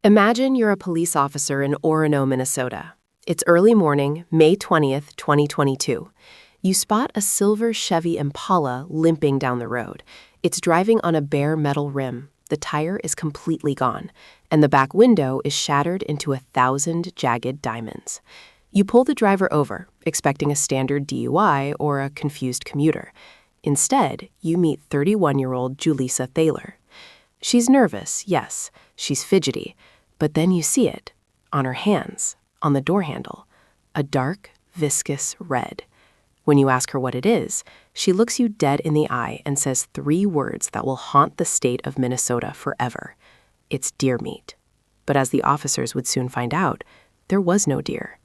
Imagine you're a police officer in Orono, Minnesota. It's early morning, May 20th, 2022. You spot a silver Chevy Impala limping down the road. It's driving on a bare metal rim. The tire is completely gone, and the back window is shattered into 1,000 jagged diamonds. You pull the driver over, expecting a standard DUI or a confused commuter. Instead, you meet 31-year-old Julysa Thaler. She's nervous, yes. She's fidgety. But then you see it, on her hands, on the door handle, a dark, viscous red. When you ask her what it is, she looks you dead in the eye and says 3 words that will haunt the state of Minnesota forever. It's deer meat. But as the officers would soon find out, there was no deer.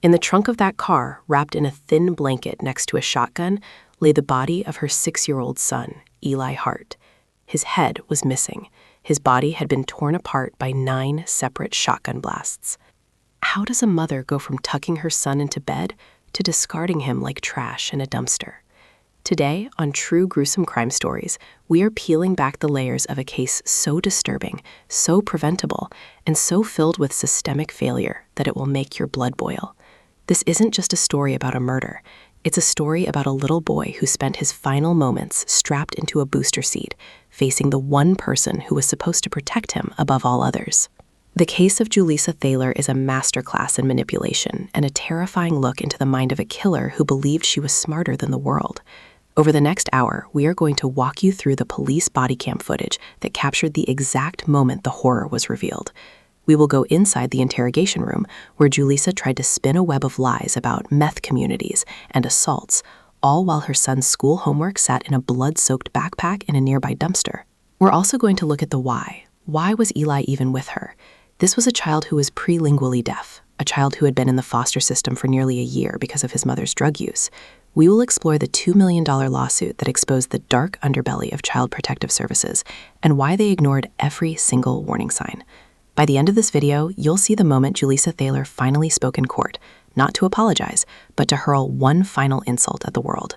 In the trunk of that car, wrapped in a thin blanket next to a shotgun, lay the body of her 6-year-old son, Eli Hart. His head was missing. His body had been torn apart by 9 separate shotgun blasts. How does a mother go from tucking her son into bed to discarding him like trash in a dumpster? Today, on True Gruesome Crime Stories, we are peeling back the layers of a case so disturbing, so preventable, and so filled with systemic failure that it will make your blood boil. This isn't just a story about a murder. It's a story about a little boy who spent his final moments strapped into a booster seat, facing the one person who was supposed to protect him above all others. The case of Julysa Thaler is a masterclass in manipulation and a terrifying look into the mind of a killer who believed she was smarter than the world. Over the next hour, we are going to walk you through the police body cam footage that captured the exact moment the horror was revealed. We will go inside the interrogation room, where Julysa tried to spin a web of lies about meth communities and assaults, all while her son's school homework sat in a blood-soaked backpack in a nearby dumpster. We're also going to look at the why. Why was Eli even with her? This was a child who was pre-lingually deaf, a child who had been in the foster system for nearly a year because of his mother's drug use. We will explore the $2 million lawsuit that exposed the dark underbelly of Child Protective Services and why they ignored every single warning sign. By the end of this video, you'll see the moment Julysa Thaler finally spoke in court, not to apologize, but to hurl one final insult at the world.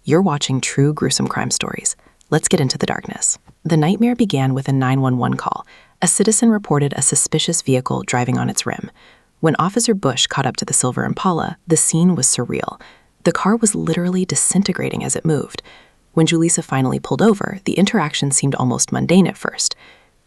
You're watching True Gruesome Crime Stories. Let's get into the darkness. The nightmare began with a 911 call. A citizen reported a suspicious vehicle driving on its rim. When Officer Bush caught up to the silver Impala, the scene was surreal. The car was literally disintegrating as it moved. When Julysa finally pulled over, the interaction seemed almost mundane at first.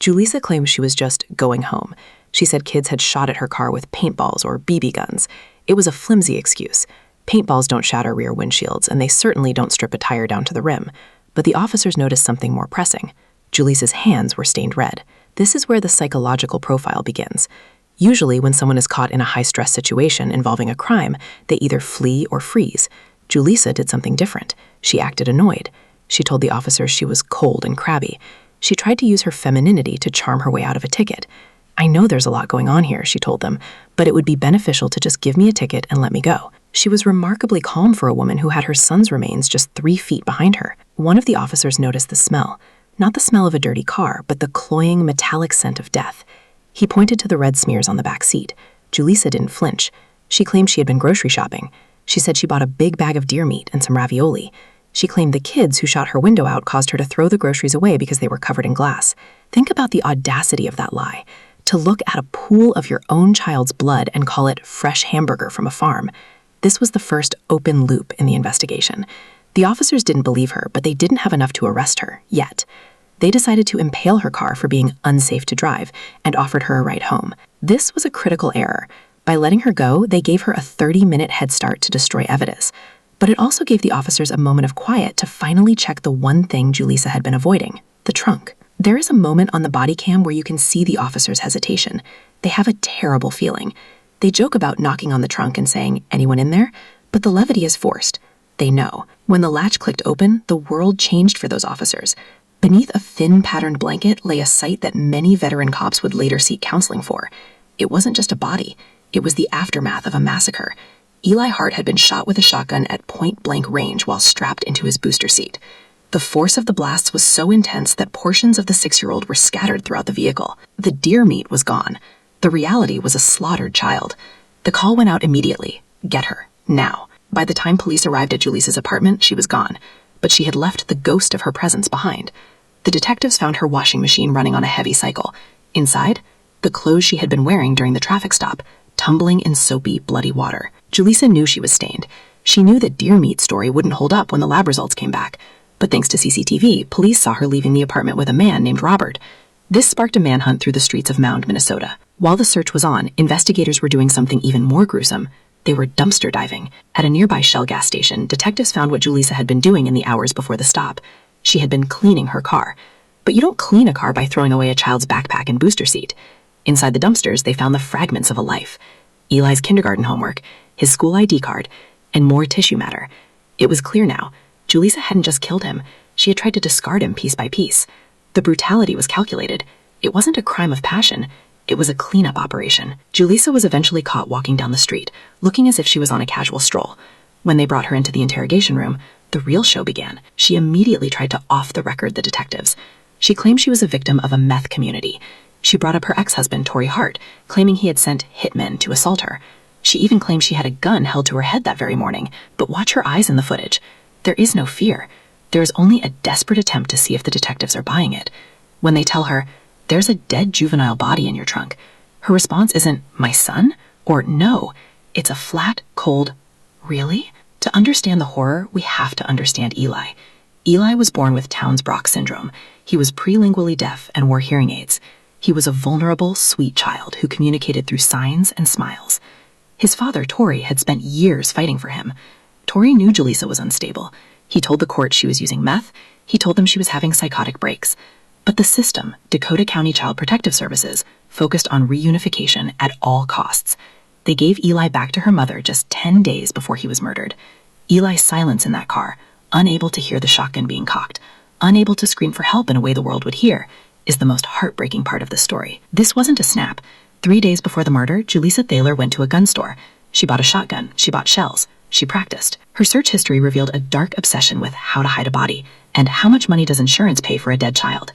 Julysa claims she was just going home. She said kids had shot at her car with paintballs or BB guns. It was a flimsy excuse. Paintballs don't shatter rear windshields, and they certainly don't strip a tire down to the rim. But the officers noticed something more pressing. Julysa's hands were stained red. This is where the psychological profile begins. Usually, when someone is caught in a high-stress situation involving a crime, they either flee or freeze. Julysa did something different. She acted annoyed. She told the officers she was cold and crabby. She tried to use her femininity to charm her way out of a ticket. "I know there's a lot going on here," she told them, "but it would be beneficial to just give me a ticket and let me go." She was remarkably calm for a woman who had her son's remains just 3 feet behind her. One of the officers noticed the smell. Not the smell of a dirty car, but the cloying, metallic scent of death. He pointed to the red smears on the back seat. Julysa didn't flinch. She claimed she had been grocery shopping. She said she bought a big bag of deer meat and some ravioli. She claimed the kids who shot her window out caused her to throw the groceries away because they were covered in glass. Think about the audacity of that lie. To look at a pool of your own child's blood and call it fresh hamburger from a farm. This was the first open loop in the investigation. The officers didn't believe her, but they didn't have enough to arrest her, yet. They decided to impale her car for being unsafe to drive and offered her a ride home. This was a critical error. By letting her go, they gave her a 30-minute head start to destroy evidence. But it also gave the officers a moment of quiet to finally check the one thing Julysa had been avoiding, the trunk. There is a moment on the body cam where you can see the officers' hesitation. They have a terrible feeling. They joke about knocking on the trunk and saying, "Anyone in there?" But the levity is forced. They know. When the latch clicked open, the world changed for those officers. Beneath a thin patterned blanket lay a sight that many veteran cops would later seek counseling for. It wasn't just a body. It was the aftermath of a massacre. Eli Hart had been shot with a shotgun at point-blank range while strapped into his booster seat. The force of the blasts was so intense that portions of the 6-year-old were scattered throughout the vehicle. The deer meat was gone. The reality was a slaughtered child. The call went out immediately. Get her. Now. By the time police arrived at Julysa's apartment, she was gone. But she had left the ghost of her presence behind. The detectives found her washing machine running on a heavy cycle. Inside, the clothes she had been wearing during the traffic stop, tumbling in soapy, bloody water. Julysa knew she was stained. She knew that deer meat story wouldn't hold up when the lab results came back. But thanks to CCTV, police saw her leaving the apartment with a man named Robert. This sparked a manhunt through the streets of Mound, Minnesota. While the search was on, investigators were doing something even more gruesome. They were dumpster diving. At a nearby Shell gas station, detectives found what Julysa had been doing in the hours before the stop. She had been cleaning her car. But you don't clean a car by throwing away a child's backpack and booster seat. Inside the dumpsters, they found the fragments of a life. Eli's kindergarten homework, his school ID card, and more tissue matter. It was clear now. Julysa hadn't just killed him. She had tried to discard him piece by piece. The brutality was calculated. It wasn't a crime of passion. It was a cleanup operation. Julysa was eventually caught walking down the street, looking as if she was on a casual stroll. When they brought her into the interrogation room, the real show began. She immediately tried to off-the-record the detectives. She claimed she was a victim of a meth community. She brought up her ex-husband, Eli Hart, claiming he had sent hitmen to assault her. She even claimed she had a gun held to her head that very morning. But watch her eyes in the footage. There is no fear. There is only a desperate attempt to see if the detectives are buying it. When they tell her, "There's a dead juvenile body in your trunk," her response isn't, "My son?" or "No." It's a flat, cold, "Really?" To understand the horror, we have to understand Eli. Eli was born with Townes-Brock syndrome. He was pre-lingually deaf and wore hearing aids. He was a vulnerable, sweet child who communicated through signs and smiles. His father, Tori, had spent years fighting for him. Tori knew Julysa was unstable. He told the court she was using meth. He told them she was having psychotic breaks. But the system, Dakota County Child Protective Services, focused on reunification at all costs. They gave Eli back to her mother just 10 days before he was murdered. Eli's silence in that car, unable to hear the shotgun being cocked, unable to scream for help in a way the world would hear, is the most heartbreaking part of the story. This wasn't a snap. 3 days before the murder, Julysa Thaler went to a gun store. She bought a shotgun. She bought shells. She practiced. Her search history revealed a dark obsession with how to hide a body and how much money does insurance pay for a dead child.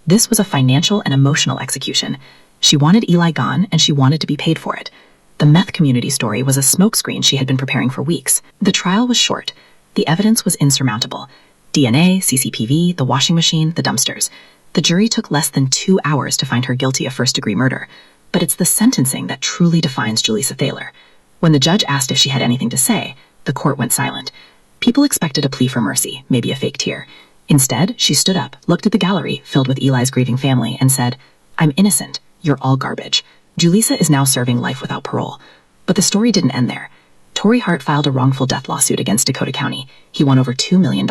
This was a financial and emotional execution. She wanted Eli gone, and she wanted to be paid for it. The meth community story was a smokescreen she had been preparing for weeks. The trial was short. The evidence was insurmountable. DNA, CCTV, the washing machine, the dumpsters. The jury took less than 2 hours to find her guilty of first-degree murder. But it's the sentencing that truly defines Julysa Thaler. When the judge asked if she had anything to say, the court went silent. People expected a plea for mercy, maybe a fake tear. Instead, she stood up, looked at the gallery filled with Eli's grieving family, and said, "I'm innocent. You're all garbage." Julysa is now serving life without parole. But the story didn't end there. Eli Hart filed a wrongful death lawsuit against Dakota County. He won over $2 million.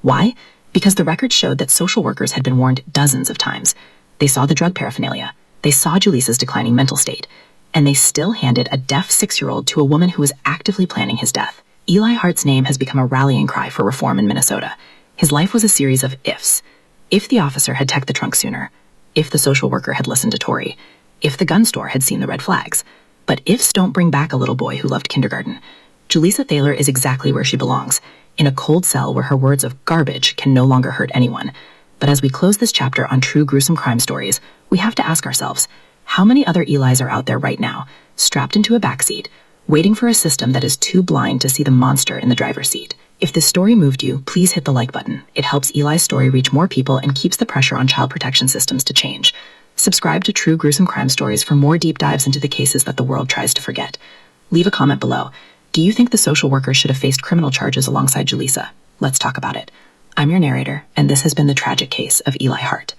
Why? Because the records showed that social workers had been warned dozens of times. They saw the drug paraphernalia. They saw Julysa's declining mental state. And they still handed a deaf 6-year-old to a woman who was actively planning his death. Eli Hart's name has become a rallying cry for reform in Minnesota. His life was a series of ifs. If the officer had checked the trunk sooner, if the social worker had listened to Tori, if the gun store had seen the red flags. But ifs don't bring back a little boy who loved kindergarten. Julysa Thaler is exactly where she belongs, in a cold cell where her words of garbage can no longer hurt anyone. But as we close this chapter on True Gruesome Crime Stories, we have to ask ourselves, how many other Elis are out there right now, strapped into a backseat, waiting for a system that is too blind to see the monster in the driver's seat? If this story moved you, please hit the like button. It helps Eli's story reach more people and keeps the pressure on child protection systems to change. Subscribe to True Gruesome Crime Stories for more deep dives into the cases that the world tries to forget. Leave a comment below. Do you think the social worker should have faced criminal charges alongside Julysa? Let's talk about it. I'm your narrator, and this has been the tragic case of Eli Hart.